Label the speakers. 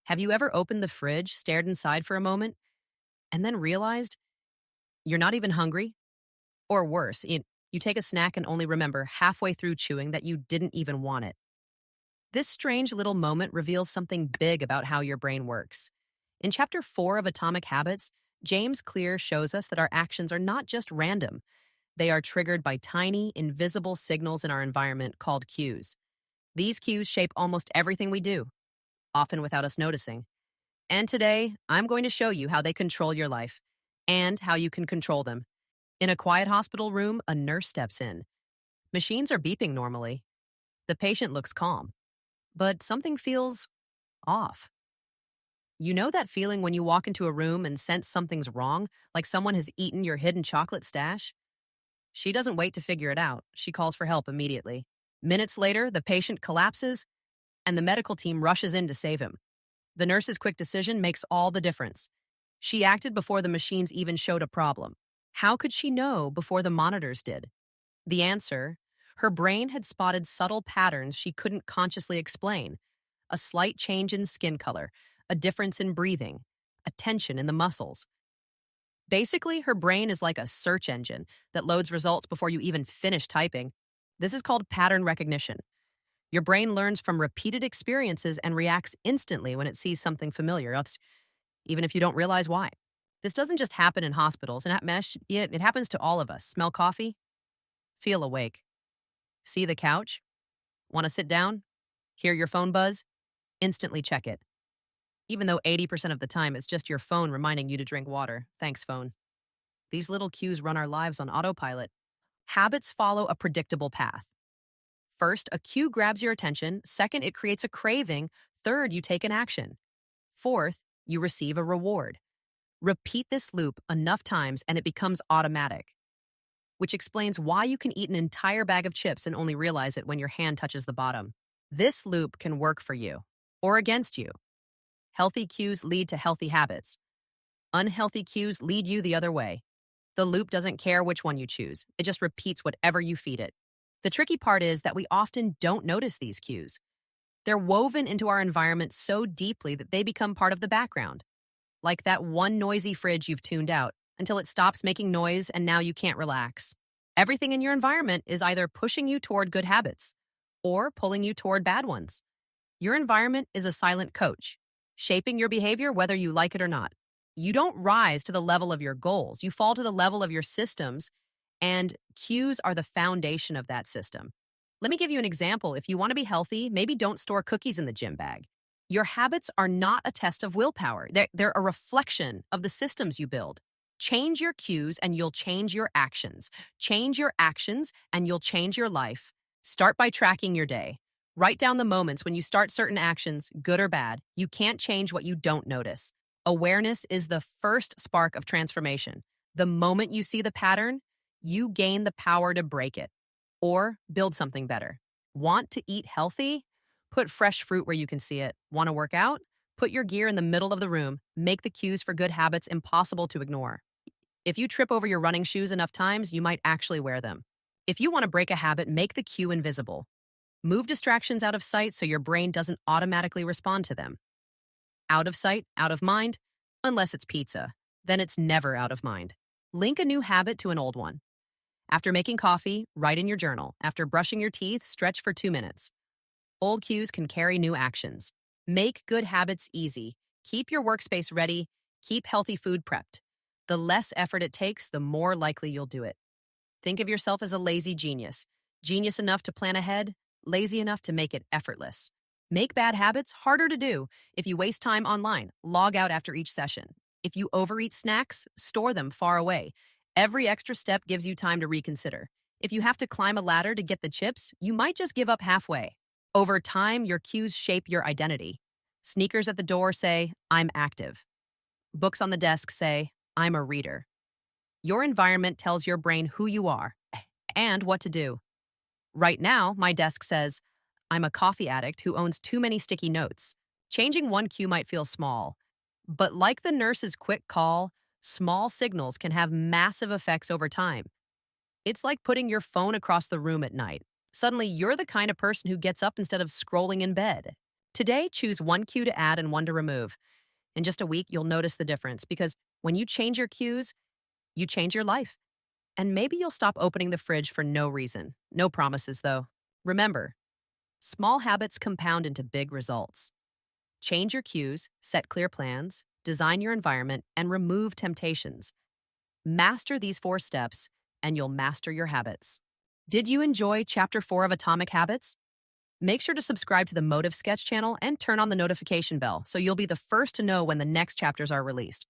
Speaker 1: Have you ever opened the fridge, stared inside for a moment, and then realized you're not even hungry? Or worse, you take a snack and only remember halfway through chewing that you didn't even want it. This strange little moment reveals something big about how your brain works. In Chapter 4 of Atomic Habits, James Clear shows us that our actions are not just random. They are triggered by tiny, invisible signals in our environment called cues. These cues shape almost everything we do, often without us noticing. And today, I'm going to show you how they control your life and how you can control them. In a quiet hospital room, a nurse steps in. Machines are beeping normally. The patient looks calm, but something feels off. You know that feeling when you walk into a room and sense something's wrong, like someone has eaten your hidden chocolate stash? She doesn't wait to figure it out. She calls for help immediately. Minutes later, the patient collapses, and the medical team rushes in to save him. The nurse's quick decision makes all the difference. She acted before the machines even showed a problem. How could she know before the monitors did? The answer: her brain had spotted subtle patterns she couldn't consciously explain. A slight change in skin color, a difference in breathing, a tension in the muscles. Basically, her brain is like a search engine that loads results before you even finish typing. This is called pattern recognition. Your brain learns from repeated experiences and reacts instantly when it sees something familiar, even if you don't realize why. This doesn't just happen in hospitals and at mesh, it happens to all of us. Smell coffee? Feel awake. See the couch? Want to sit down? Hear your phone buzz? Instantly check it. Even though 80% of the time it's just your phone reminding you to drink water. Thanks, phone. These little cues run our lives on autopilot. Habits follow a predictable path. First, a cue grabs your attention. Second, it creates a craving. Third, you take an action. Fourth, you receive a reward. Repeat this loop enough times and it becomes automatic, which explains why you can eat an entire bag of chips and only realize it when your hand touches the bottom. This loop can work for you or against you. Healthy cues lead to healthy habits. Unhealthy cues lead you the other way. The loop doesn't care which one you choose. It just repeats whatever you feed it. The tricky part is that we often don't notice these cues. They're woven into our environment so deeply that they become part of the background. Like that one noisy fridge you've tuned out until it stops making noise and now you can't relax. Everything in your environment is either pushing you toward good habits or pulling you toward bad ones. Your environment is a silent coach, shaping your behavior whether you like it or not. You don't rise to the level of your goals. You fall to the level of your systems, and cues are the foundation of that system. Let me give you an example. If you want to be healthy, maybe don't store cookies in the gym bag. Your habits are not a test of willpower. They're a reflection of the systems you build. Change your cues and you'll change your actions. Change your actions and you'll change your life. Start by tracking your day. Write down the moments when you start certain actions, good or bad. You can't change what you don't notice. Awareness is the first spark of transformation. The moment you see the pattern, you gain the power to break it or build something better. Want to eat healthy? Put fresh fruit where you can see it. Want to work out? Put your gear in the middle of the room. Make the cues for good habits impossible to ignore. If you trip over your running shoes enough times, you might actually wear them. If you want to break a habit, make the cue invisible. Move distractions out of sight so your brain doesn't automatically respond to them. Out of sight, out of mind, unless it's pizza. Then it's never out of mind. Link a new habit to an old one. After making coffee, write in your journal. After brushing your teeth, stretch for 2 minutes. Old cues can carry new actions. Make good habits easy. Keep your workspace ready. Keep healthy food prepped. The less effort it takes, the more likely you'll do it. Think of yourself as a lazy genius. Genius enough to plan ahead, lazy enough to make it effortless. Make bad habits harder to do. If you waste time online, log out after each session. If you overeat snacks, store them far away. Every extra step gives you time to reconsider. If you have to climb a ladder to get the chips, you might just give up halfway. Over time, your cues shape your identity. Sneakers at the door say, I'm active. Books on the desk say, I'm a reader. Your environment tells your brain who you are and what to do. Right now, my desk says, I'm a coffee addict who owns too many sticky notes. Changing one cue might feel small, but like the nurse's quick call, small signals can have massive effects over time. It's like putting your phone across the room at night. Suddenly, you're the kind of person who gets up instead of scrolling in bed. Today, choose one cue to add and one to remove. In just a week, you'll notice the difference because when you change your cues, you change your life. And maybe you'll stop opening the fridge for no reason. No promises, though. Remember, small habits compound into big results. Change your cues, set clear plans, design your environment, and remove temptations. Master these 4 steps, and you'll master your habits. Did you enjoy Chapter 4 of Atomic Habits? Make sure to subscribe to the MotiveSketch channel and turn on the notification bell so you'll be the first to know when the next chapters are released.